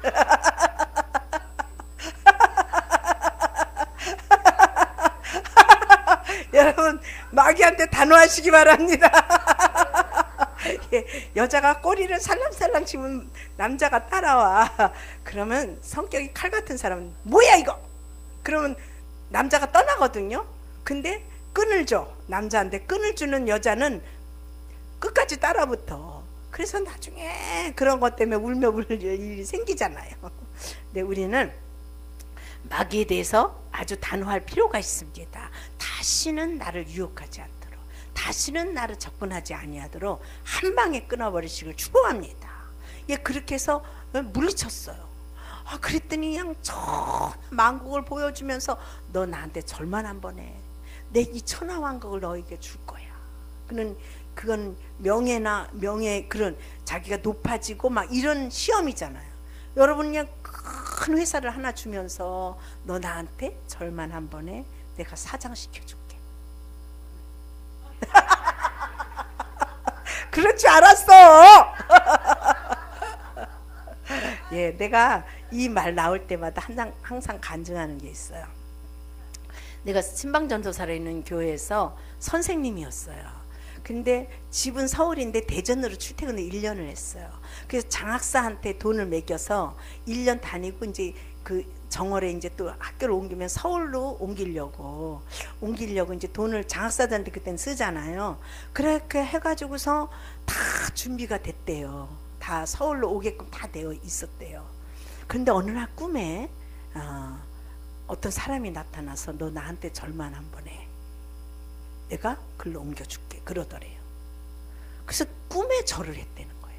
여러분, 마귀한테 단호하시기 바랍니다. 예, 여자가 꼬리를 살랑살랑 치면 남자가 따라와. 그러면 성격이 칼 같은 사람은 뭐야 이거? 그러면 남자가 떠나거든요. 근데 끈을 줘. 남자한테 끈을 주는 여자는 끝까지 따라붙어. 그래서 나중에 그런 것 때문에 울며 불릴 일이 생기잖아요. 근데 우리는 마귀에 대해서 아주 단호할 필요가 있습니다. 다시는 나를 유혹하지 않도록, 다시는 나를 접근하지 아니하도록 한 방에 끊어버리시길 축복합니다. 예, 그렇게 해서 물리쳤어요. 그랬더니 그냥 저 만국을 보여주면서 너 나한테 절만 한번 해. 내 이 천하왕국을 너에게 줄 거야. 그건 명예, 그런 자기가 높아지고 막 이런 시험이잖아요. 여러분, 그냥 큰 회사를 하나 주면서 너 나한테 절만 한 번에 내가 사장시켜줄게. 그럴 줄 알았어. 예, 내가 이 말 나올 때마다 항상 간증하는 게 있어요. 내가 신방전도사로 있는 교회에서 선생님이었어요. 근데 집은 서울인데 대전으로 출퇴근을 1년을 했어요. 그래서 장학사한테 돈을 매겨서 1년 다니고 이제 그 정월에 이제 또 학교를 옮기면 서울로 옮기려고 이제 돈을 장학사들한테 그때는 쓰잖아요. 그렇게 해가지고서 다 준비가 됐대요. 다 서울로 오게끔 다 되어 있었대요. 그런데 어느 날 꿈에 어떤 사람이 나타나서 너 나한테 절만 한번 해. 내가 글로 옮겨줄게. 그러더래요. 그래서 꿈에 절을 했다는 거야.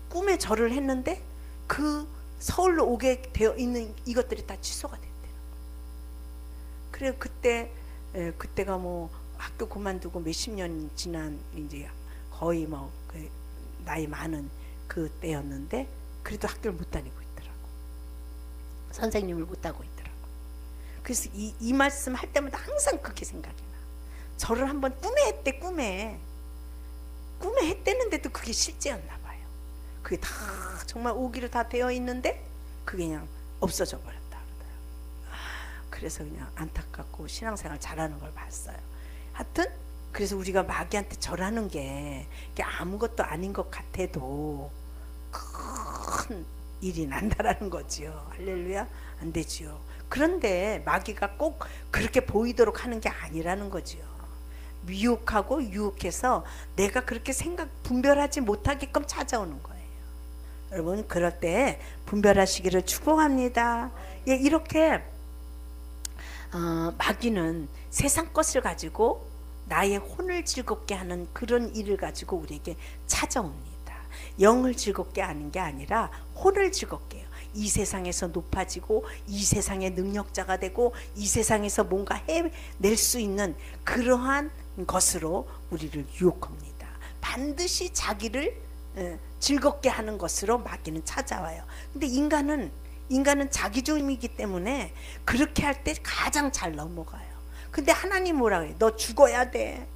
꿈에 절을 했는데 그 서울로 오게 되어 있는 이것들이 다 취소가 됐대요. 그래 그때가 뭐 학교 그만두고 몇십 년 지난 이제 거의 뭐 그 나이 많은 그때였는데 그래도 학교를 못 다니고 있더라고. 선생님을 못 하고 있더라고. 그래서 이 말씀 할 때마다 항상 그게 생각이 나. 저를 한번 꿈에 했대. 꿈에 했대는데도 그게 실제였나 봐요. 그게 다 정말 오기로 다 되어 있는데 그게 그냥 없어져 버렸다 그러더라고요. 그래서 그냥 안타깝고 신앙생활 잘하는 걸 봤어요. 하여튼 그래서 우리가 마귀한테 절하는 게 아무것도 아닌 것 같아도 큰 일이 난다라는 거지요. 할렐루야. 안 되지요. 그런데 마귀가 꼭 그렇게 보이도록 하는 게 아니라는 거지요. 미혹하고 유혹해서 내가 그렇게 분별하지 못하게끔 찾아오는 거예요. 여러분, 그럴 때 분별하시기를 축복합니다. 예, 이렇게 마귀는 세상 것을 가지고 나의 혼을 즐겁게 하는 그런 일을 가지고 우리에게 찾아옵니다. 영을 즐겁게 하는 게 아니라 혼을 즐겁게 해요. 이 세상에서 높아지고 이 세상의 능력자가 되고 이 세상에서 뭔가 해낼 수 있는 그러한 것으로 우리를 유혹합니다. 반드시 자기를 즐겁게 하는 것으로 마귀는 찾아와요. 근데 인간은 자기중심이기 때문에 그렇게 할 때 가장 잘 넘어가요. 근데 하나님 뭐라 그래? 너 죽어야 돼.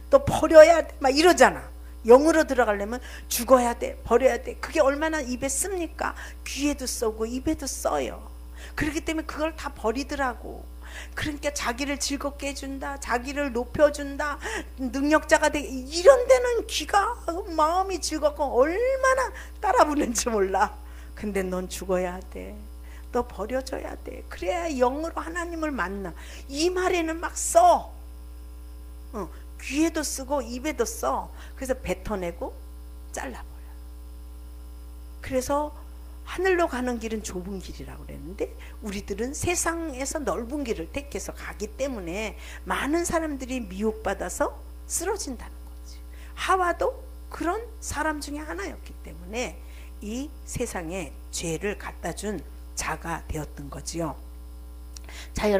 너 버려야 돼. 막 이러잖아. 영으로 들어가려면 죽어야 돼. 버려야 돼. 그게 얼마나 입에 씁니까? 귀에도 쏘고 입에도 써요. 그렇기 때문에 그걸 다 버리더라고. 그러니까 자기를 즐겁게 해준다. 자기를 높여준다. 능력자가 되게 이런 데는 귀가 마음이 즐겁고 얼마나 따라 부는지 몰라. 근데 넌 죽어야 돼. 너 버려져야 돼. 그래야 영으로 하나님을 만나. 이 말에는 막 써. 귀에도 쓰고 입에도 써. 그래서 뱉어내고 잘라버려. 그래서 하늘로 가는 길은 좁은 길이라고 그랬는데 우리들은 세상에서 넓은 길을 택해서 가기 때문에 많은 사람들이 미혹받아서 쓰러진다는 거지. 하와도 그런 사람 중에 하나였기 때문에 이 세상에 죄를 갖다 준 자가 되었던 거지요. 자,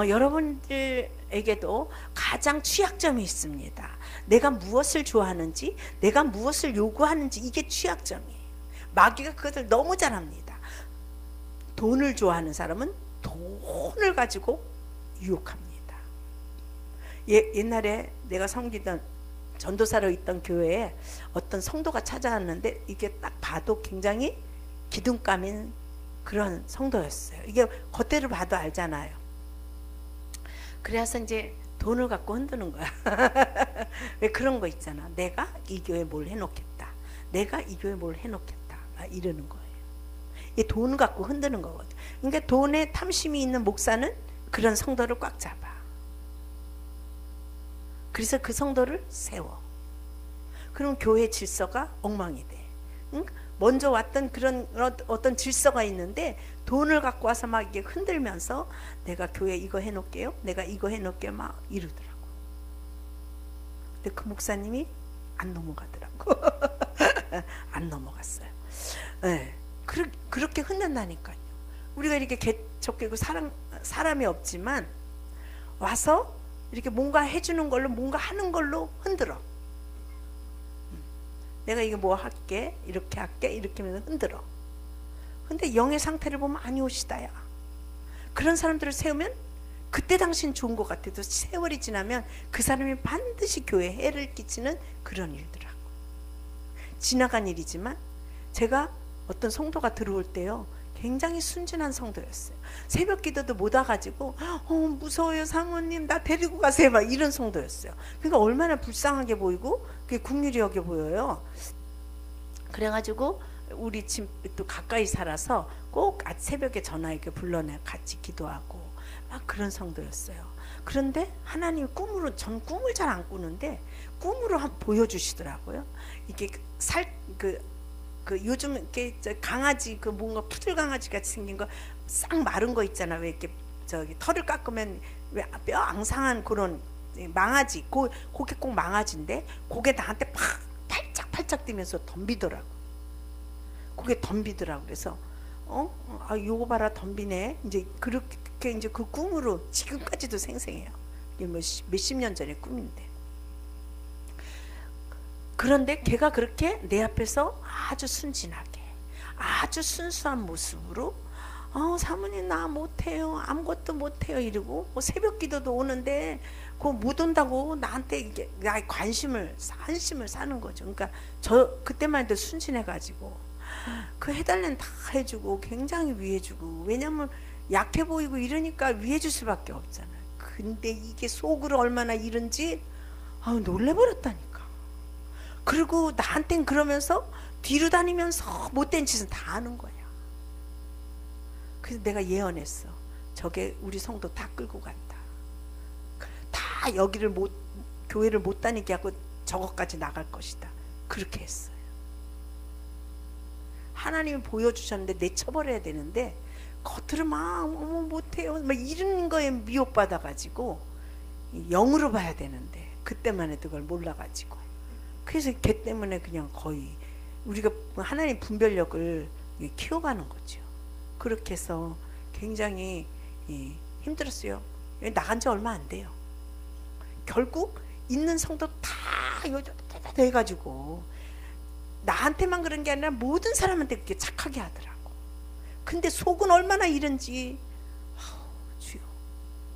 여러분들에게도 가장 취약점이 있습니다. 내가 무엇을 좋아하는지, 내가 무엇을 요구하는지, 이게 취약점이에요. 마귀가 그것을 너무 잘합니다. 돈을 좋아하는 사람은 돈을 가지고 유혹합니다. 옛날에 내가 섬기던 전도사로 있던 교회에 어떤 성도가 찾아왔는데 이게 딱 봐도 굉장히 기둥감인 그런 성도였어요. 이게 겉대를 봐도 알잖아요. 그래서 이제 돈을 갖고 흔드는 거야. 왜 그런 거 있잖아. 내가 이 교회에 뭘 해놓겠다. 내가 이 교회에 뭘 해놓겠다. 이러는 거예요. 이 돈 갖고 흔드는 거거든. 그러니까 돈에 탐심이 있는 목사는 그런 성도를 꽉 잡아. 그래서 그 성도를 세워. 그럼 교회 질서가 엉망이 돼. 응? 먼저 왔던 그런 어떤 질서가 있는데 돈을 갖고 와서 막 이게 흔들면서 내가 교회 이거 해놓을게요. 내가 이거 해놓을게요. 막 이러더라고. 근데 그 목사님이 안 넘어가더라고. 안 넘어갔어요. 네. 그렇게 흔든다니까요. 우리가 이렇게 개척되고 사람이 없지만 와서 이렇게 뭔가 해주는 걸로 뭔가 하는 걸로 흔들어. 내가 이거 뭐 할게 이렇게 할게 이렇게 하면 흔들어. 근데 영의 상태를 보면 아니오시다야. 그런 사람들을 세우면 그때 당신 좋은 것 같아도 세월이 지나면 그 사람이 반드시 교회에 해를 끼치는 그런 일들하고. 지나간 일이지만 제가 어떤 성도가 들어올 때요 굉장히 순진한 성도였어요. 새벽 기도도 못 와가지고 무서워요 사모님 나 데리고 가세요 막 이런 성도였어요. 그러니까 얼마나 불쌍하게 보이고 그게 국률이 여겨 보여요. 그래가지고 우리 집도 가까이 살아서 꼭 새벽에 전화해서 불러내 같이 기도하고 막 그런 성도였어요. 그런데 하나님 꿈으로, 전 꿈을 잘 안 꾸는데 꿈으로 보여주시더라고요. 이게 요즘 이렇게 강아지 뭔가 푸들 강아지 같이 생긴 거 싹 마른 거 있잖아. 왜 이렇게 털을 깎으면 왜 뼈 앙상한 그런 망아지, 그게 꼭 망아지인데 그게 나한테 팔짝 뛰면서 덤비더라고. 그게 덤비더라고. 그래서 요거 봐라 덤비네. 이제 그렇게 이제 그 꿈으로 지금까지도 생생해요. 이게 몇십 년 전의 꿈인데. 그런데 걔가 그렇게 내 앞에서 아주 순진하게 아주 순수한 모습으로 사모님 나 못해요 아무것도 못해요 이러고 새벽 기도도 오는데 그거 못 온다고 나한테 이게 나의 한심을 사는 거죠. 그러니까 그때만 해도 순진해 가지고 그 해달라는 다 해주고 굉장히 위해주고, 왜냐면 약해 보이고 이러니까 위해줄 수밖에 없잖아요. 근데 이게 속으로 얼마나 이른지 놀래버렸다니까. 그리고 나한텐 그러면서 뒤로 다니면서 못된 짓은 다 하는 거야. 그래서 내가 예언했어. 저게 우리 성도 다 끌고 간다. 다 교회를 못 다니게 하고 저것까지 나갈 것이다. 그렇게 했어요. 하나님이 보여주셨는데 내쳐버려야 되는데 겉으로 막 못해요 막 이런 거에 미혹받아 가지고 영으로 봐야 되는데 그때만 해도 그걸 몰라가지고, 그래서 걔 때문에 그냥 거의 우리가 하나님 분별력을 키워가는 거죠. 그렇게 해서 굉장히 힘들었어요. 나간 지 얼마 안 돼요. 결국 있는 성도 다 해가지고 나한테만 그런 게 아니라 모든 사람한테 그렇게 착하게 하더라고. 근데 속은 얼마나 이런지 주여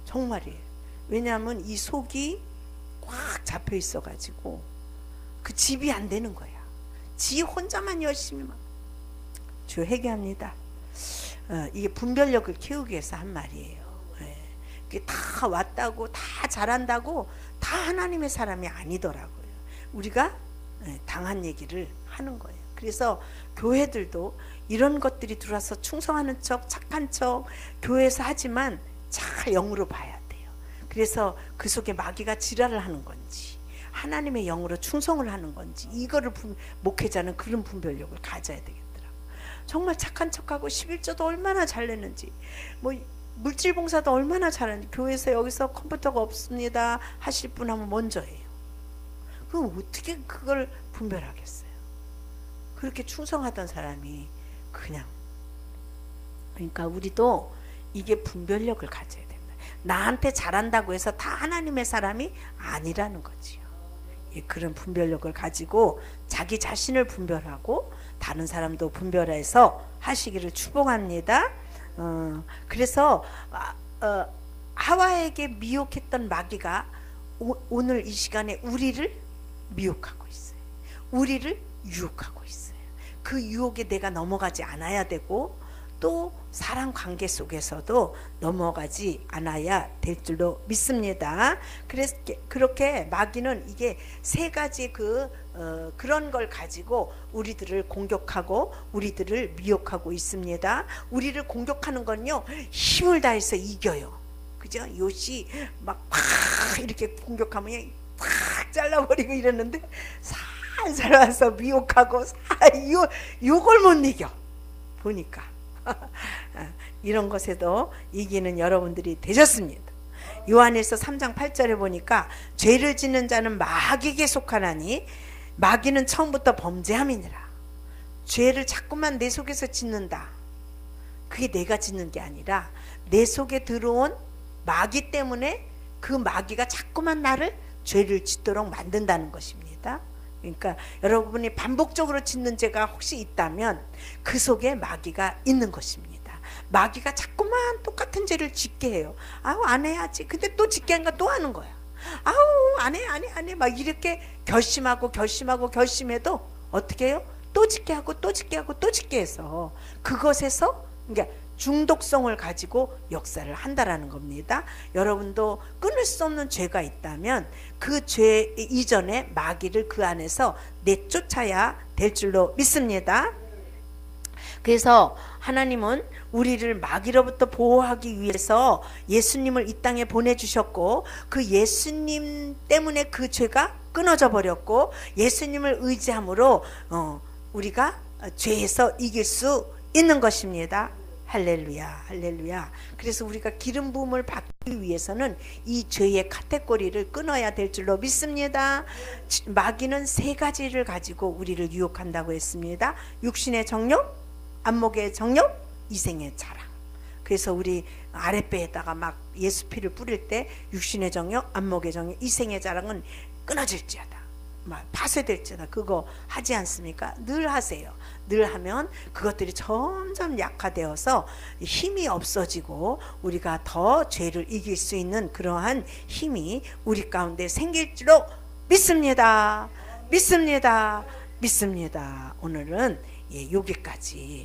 정말이에요. 왜냐하면 이 속이 꽉 잡혀 있어가지고 그 집이 안 되는 거야. 지 혼자만 열심히 막 주여 회개합니다. 이게 분별력을 키우기 위해서 한 말이에요. 이게 다 왔다고 다 잘한다고 다 하나님의 사람이 아니더라고요. 우리가 당한 얘기를 하는 거예요. 그래서 교회들도 이런 것들이 들어와서 충성하는 척 착한 척 교회에서 하지만 잘 영으로 봐야 돼요. 그래서 그 속에 마귀가 지랄을 하는 건지 하나님의 영으로 충성을 하는 건지 이거를 목회자는 그런 분별력을 가져야 되겠더라고요. 정말 착한 척하고 11조도 얼마나 잘 냈는지 뭐 물질 봉사도 얼마나 잘하는지 교회에서 여기서 컴퓨터가 없습니다 하실 분 하면 먼저 해요. 그럼 어떻게 그걸 분별하겠어요? 그렇게 충성하던 사람이 그냥 그러니까 우리도 이게 분별력을 가져야 됩니다. 나한테 잘한다고 해서 다 하나님의 사람이 아니라는 거지요. 그런 분별력을 가지고 자기 자신을 분별하고 다른 사람도 분별해서 하시기를 축복합니다. 그래서 하와에게 미혹했던 마귀가 오늘 이 시간에 우리를 미혹하고 있어요. 우리를 유혹하고 있어요. 그 유혹에 내가 넘어가지 않아야 되고 또 사람 관계 속에서도 넘어가지 않아야 될 줄로 믿습니다. 그래서 그렇게 마귀는 이게 세 가지 그런 걸 가지고 우리들을 공격하고 우리들을 미혹하고 있습니다. 우리를 공격하는 건요 힘을 다해서 이겨요. 그죠? 요시 막 이렇게 공격하면 팍 잘라버리고 이랬는데 살살 와서 미혹하고 요걸 못 이겨 보니까 이런 것에도 이기는 여러분들이 되셨습니다. 요한일서 3장 8절에 보니까 죄를 짓는 자는 마귀에게 속하나니 마귀는 처음부터 범죄함이니라. 죄를 자꾸만 내 속에서 짓는다. 그게 내가 짓는 게 아니라 내 속에 들어온 마귀 때문에 그 마귀가 자꾸만 나를 죄를 짓도록 만든다는 것입니다. 그러니까 여러분이 반복적으로 짓는 죄가 혹시 있다면 그 속에 마귀가 있는 것입니다. 마귀가 자꾸만 똑같은 죄를 짓게 해요. 아우 안 해야지. 근데 또 짓게 하니까 또 하는 거야. 아우 안 해 막 이렇게 결심해도 어떻게 해요? 또 짓게 하고 또 짓게 하고 또 짓게 해서 그것에서 그러니까 중독성을 가지고 역사를 한다라는 겁니다. 여러분도 끊을 수 없는 죄가 있다면 그 죄 이전에 마귀를 그 안에서 내쫓아야 될 줄로 믿습니다. 그래서 하나님은 우리를 마귀로부터 보호하기 위해서 예수님을 이 땅에 보내주셨고 그 예수님 때문에 그 죄가 끊어져 버렸고 예수님을 의지함으로 우리가 죄에서 이길 수 있는 것입니다. 할렐루야 할렐루야. 그래서 우리가 기름 부음을 받기 위해서는 이 죄의 카테고리를 끊어야 될 줄로 믿습니다. 마귀는 세 가지를 가지고 우리를 유혹한다고 했습니다. 육신의 정욕, 안목의 정욕, 이생의 자랑. 그래서 우리 아랫배에다가 막 예수 피를 뿌릴 때 육신의 정욕, 안목의 정욕, 이생의 자랑은 끊어질지어다, 막 파쇄될지어다. 그거 하지 않습니까? 늘 하세요. 늘 하면 그것들이 점점 약화되어서 힘이 없어지고 우리가 더 죄를 이길 수 있는 그러한 힘이 우리 가운데 생길 줄로 믿습니다. 믿습니다. 믿습니다. 오늘은 여기까지